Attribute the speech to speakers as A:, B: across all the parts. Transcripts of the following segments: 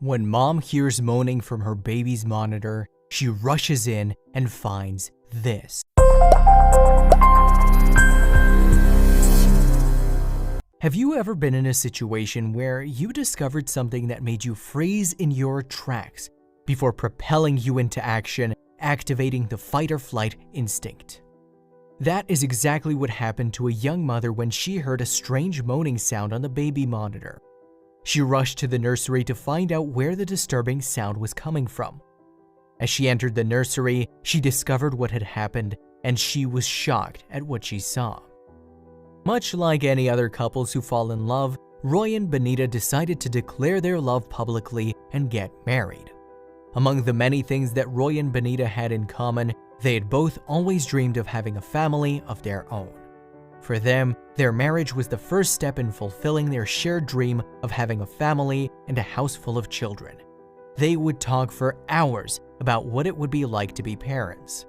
A: When mom hears moaning from her baby's monitor, she rushes in and finds this. Have you ever been in a situation where you discovered something that made you freeze in your tracks before propelling you into action, activating the fight or flight instinct? That is exactly what happened to a young mother when she heard a strange moaning sound on the baby monitor. She rushed to the nursery to find out where the disturbing sound was coming from. As she entered the nursery, she discovered what had happened, and she was shocked at what she saw. Much like any other couples who fall in love, Roy and Benita decided to declare their love publicly and get married. Among the many things that Roy and Benita had in common, they had both always dreamed of having a family of their own. For them, their marriage was the first step in fulfilling their shared dream of having a family and a house full of children. They would talk for hours about what it would be like to be parents.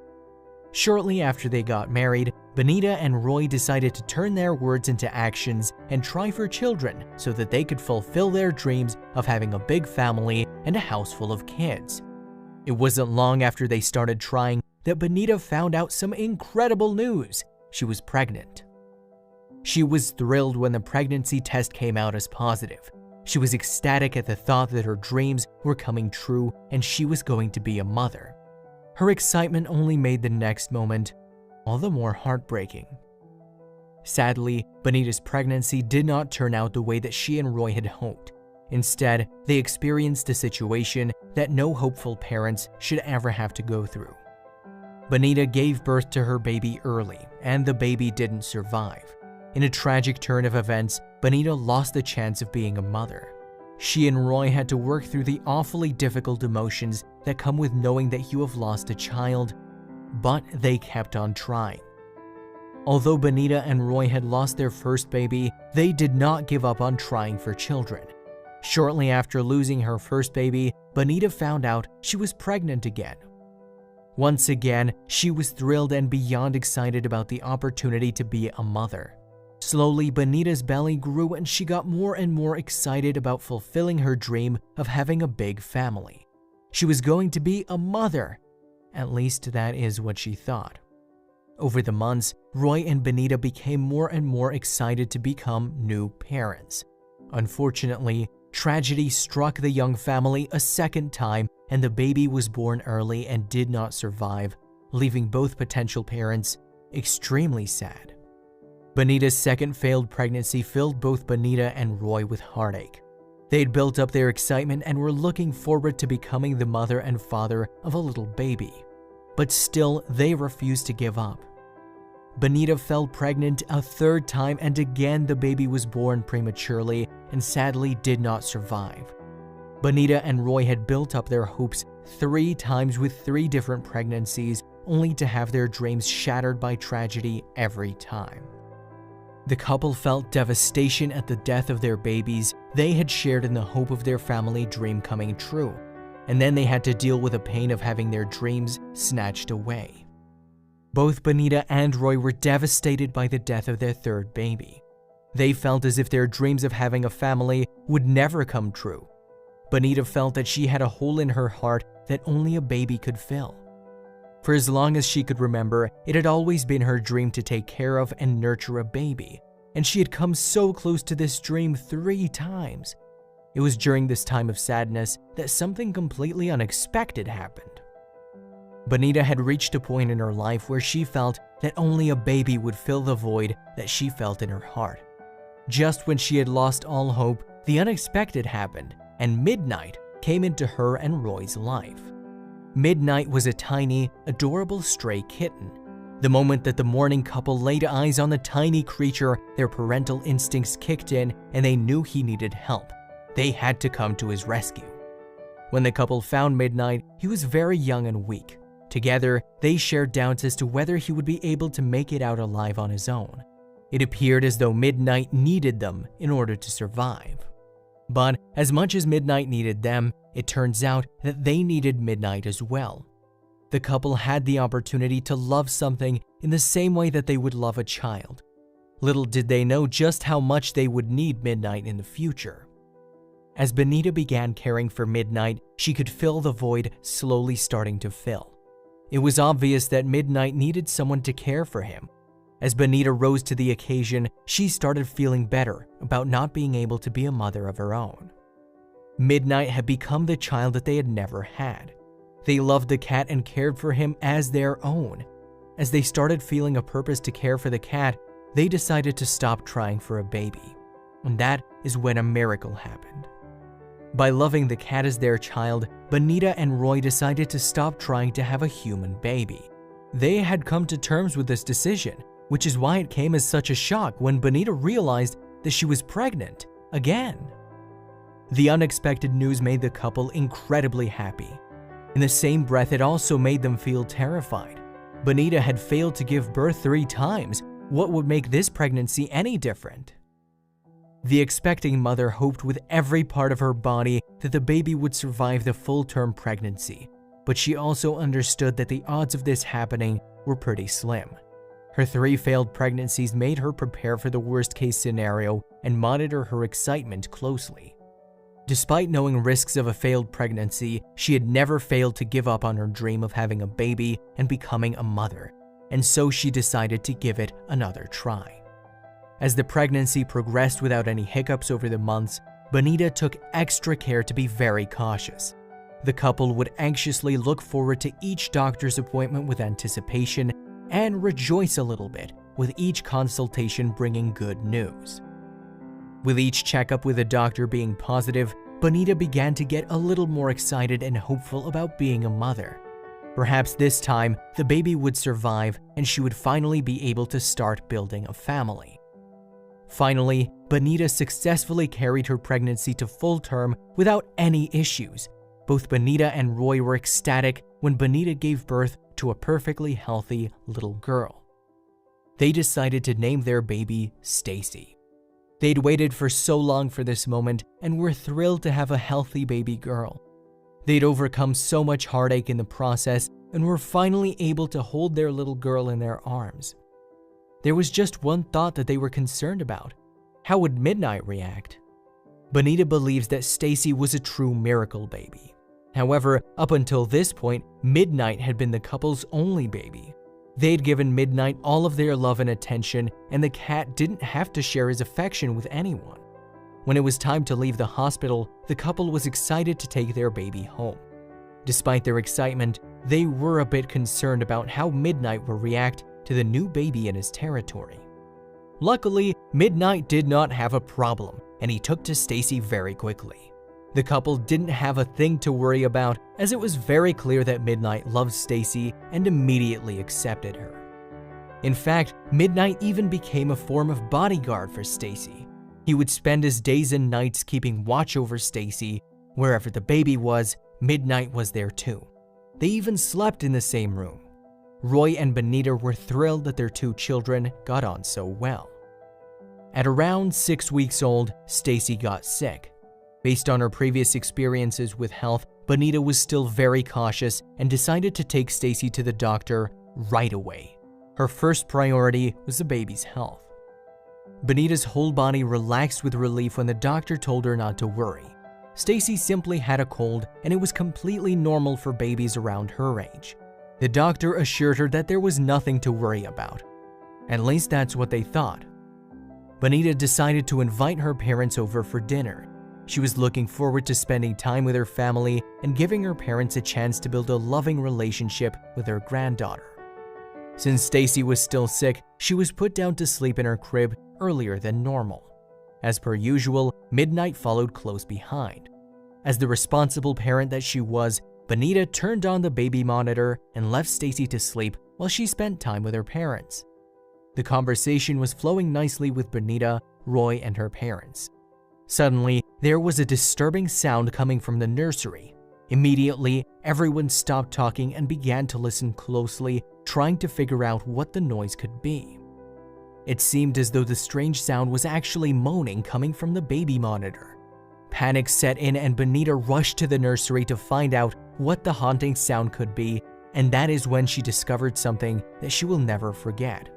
A: Shortly after they got married, Benita and Roy decided to turn their words into actions and try for children so that they could fulfill their dreams of having a big family and a house full of kids. It wasn't long after they started trying that Benita found out some incredible news. She was pregnant. She was thrilled when the pregnancy test came out as positive. She was ecstatic at the thought that her dreams were coming true and she was going to be a mother. Her excitement only made the next moment all the more heartbreaking. Sadly, Benita's pregnancy did not turn out the way that she and Roy had hoped. Instead, they experienced a situation that no hopeful parents should ever have to go through. Benita gave birth to her baby early, and the baby didn't survive. In a tragic turn of events, Benita lost the chance of being a mother. She and Roy had to work through the awfully difficult emotions that come with knowing that you have lost a child, but they kept on trying. Although Benita and Roy had lost their first baby, they did not give up on trying for children. Shortly after losing her first baby, Benita found out she was pregnant again. Once again, she was thrilled and beyond excited about the opportunity to be a mother. Slowly, Benita's belly grew and she got more and more excited about fulfilling her dream of having a big family. She was going to be a mother. At least that is what she thought. Over the months, Roy and Benita became more and more excited to become new parents. Unfortunately, tragedy struck the young family a second time and the baby was born early and did not survive, leaving both potential parents extremely sad. Benita's second failed pregnancy filled both Benita and Roy with heartache. They had built up their excitement and were looking forward to becoming the mother and father of a little baby. But still, they refused to give up. Benita fell pregnant a third time and again the baby was born prematurely and sadly did not survive. Benita and Roy had built up their hopes 3 times with 3 different pregnancies, only to have their dreams shattered by tragedy every time. The couple felt devastation at the death of their babies they had shared in the hope of their family dream coming true, and then they had to deal with the pain of having their dreams snatched away. Both Benita and Roy were devastated by the death of their third baby. They felt as if their dreams of having a family would never come true. Benita felt that she had a hole in her heart that only a baby could fill. For as long as she could remember, it had always been her dream to take care of and nurture a baby, and she had come so close to this dream 3 times. It was during this time of sadness that something completely unexpected happened. Benita had reached a point in her life where she felt that only a baby would fill the void that she felt in her heart. Just when she had lost all hope, the unexpected happened, and Midnight came into her and Roy's life. Midnight was a tiny, adorable stray kitten. The moment that the Moaning couple laid eyes on the tiny creature, their parental instincts kicked in and they knew he needed help. They had to come to his rescue. When the couple found Midnight, he was very young and weak. Together, they shared doubts as to whether he would be able to make it out alive on his own. It appeared as though Midnight needed them in order to survive. But as much as Midnight needed them, it turns out that they needed Midnight as well. The couple had the opportunity to love something in the same way that they would love a child. Little did they know just how much they would need Midnight in the future. As Benita began caring for Midnight, she could feel the void slowly starting to fill. It was obvious that Midnight needed someone to care for him. As Benita rose to the occasion, she started feeling better about not being able to be a mother of her own. Midnight had become the child that they had never had. They loved the cat and cared for him as their own. As they started feeling a purpose to care for the cat, they decided to stop trying for a baby. And that is when a miracle happened. By loving the cat as their child, Benita and Roy decided to stop trying to have a human baby. They had come to terms with this decision, which is why it came as such a shock when Benita realized that she was pregnant again. The unexpected news made the couple incredibly happy. In the same breath, it also made them feel terrified. Benita had failed to give birth 3 times. What would make this pregnancy any different? The expecting mother hoped with every part of her body that the baby would survive the full-term pregnancy, but she also understood that the odds of this happening were pretty slim. Her 3 failed pregnancies made her prepare for the worst-case scenario and monitor her excitement closely. Despite knowing risks of a failed pregnancy, she had never failed to give up on her dream of having a baby and becoming a mother, and so she decided to give it another try. As the pregnancy progressed without any hiccups over the months, Benita took extra care to be very cautious. The couple would anxiously look forward to each doctor's appointment with anticipation and rejoice a little bit, with each consultation bringing good news. With each checkup with the doctor being positive, Benita began to get a little more excited and hopeful about being a mother. Perhaps this time, the baby would survive and she would finally be able to start building a family. Finally, Benita successfully carried her pregnancy to full term without any issues. Both Benita and Roy were ecstatic when Benita gave birth to a perfectly healthy little girl. They decided to name their baby Stacy. They'd waited for so long for this moment and were thrilled to have a healthy baby girl. They'd overcome so much heartache in the process and were finally able to hold their little girl in their arms. There was just one thought that they were concerned about. How would Midnight react? Benita believes that Stacy was a true miracle baby. However, up until this point, Midnight had been the couple's only baby. They'd given Midnight all of their love and attention, and the cat didn't have to share his affection with anyone. When it was time to leave the hospital, the couple was excited to take their baby home. Despite their excitement, they were a bit concerned about how Midnight would react to the new baby in his territory. Luckily, Midnight did not have a problem, and he took to Stacy very quickly. The couple didn't have a thing to worry about, as it was very clear that Midnight loved Stacy and immediately accepted her. In fact, Midnight even became a form of bodyguard for Stacy. He would spend his days and nights keeping watch over Stacy. Wherever the baby was, Midnight was there too. They even slept in the same room. Roy and Benita were thrilled that their 2 children got on so well. At around 6 weeks old, Stacy got sick. Based on her previous experiences with health, Benita was still very cautious and decided to take Stacy to the doctor right away. Her first priority was the baby's health. Benita's whole body relaxed with relief when the doctor told her not to worry. Stacy simply had a cold and it was completely normal for babies around her age. The doctor assured her that there was nothing to worry about. At least that's what they thought. Benita decided to invite her parents over for dinner. She was looking forward to spending time with her family and giving her parents a chance to build a loving relationship with her granddaughter. Since Stacy was still sick, she was put down to sleep in her crib earlier than normal. As per usual, Midnight followed close behind. As the responsible parent that she was, Benita turned on the baby monitor and left Stacy to sleep while she spent time with her parents. The conversation was flowing nicely with Benita, Roy, and her parents. Suddenly, there was a disturbing sound coming from the nursery. Immediately, everyone stopped talking and began to listen closely, trying to figure out what the noise could be. It seemed as though the strange sound was actually moaning coming from the baby monitor. Panic set in and Benita rushed to the nursery to find out what the haunting sound could be, and that is when she discovered something that she will never forget.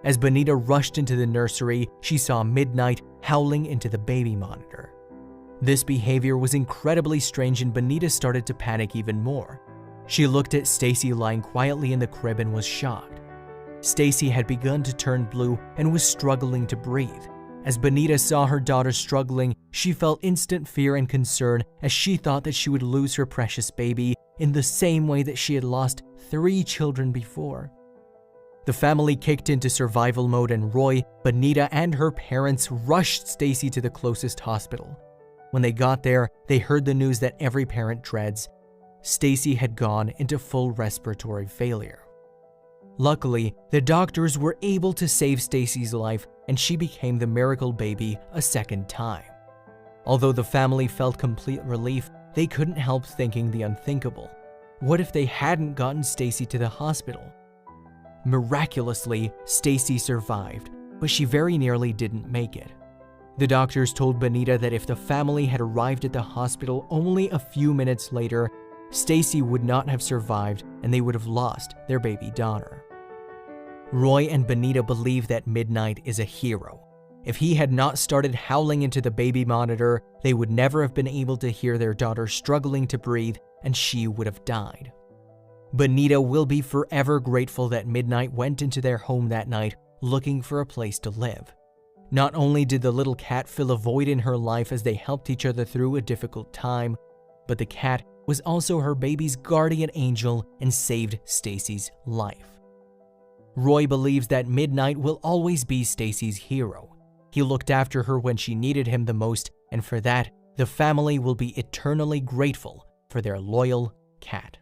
A: As Benita rushed into the nursery, she saw Midnight howling into the baby monitor. This behavior was incredibly strange and Benita started to panic even more. She looked at Stacy lying quietly in the crib and was shocked. Stacy had begun to turn blue and was struggling to breathe. As Benita saw her daughter struggling, she felt instant fear and concern as she thought that she would lose her precious baby in the same way that she had lost 3 children before. The family kicked into survival mode and Roy, Benita, and her parents rushed Stacy to the closest hospital. When they got there, they heard the news that every parent dreads. Stacy had gone into full respiratory failure. Luckily, the doctors were able to save Stacy's life and she became the miracle baby a second time. Although the family felt complete relief, they couldn't help thinking the unthinkable. What if they hadn't gotten Stacy to the hospital? Miraculously, Stacy survived, but she very nearly didn't make it. The doctors told Benita that if the family had arrived at the hospital only a few minutes later, Stacy would not have survived and they would have lost their baby daughter. Roy and Benita believe that Midnight is a hero. If he had not started howling into the baby monitor, they would never have been able to hear their daughter struggling to breathe and she would have died. Benita will be forever grateful that Midnight went into their home that night looking for a place to live. Not only did the little cat fill a void in her life as they helped each other through a difficult time, but the cat was also her baby's guardian angel and saved Stacy's life. Roy believes that Midnight will always be Stacy's hero. He looked after her when she needed him the most, and for that, the family will be eternally grateful for their loyal cat.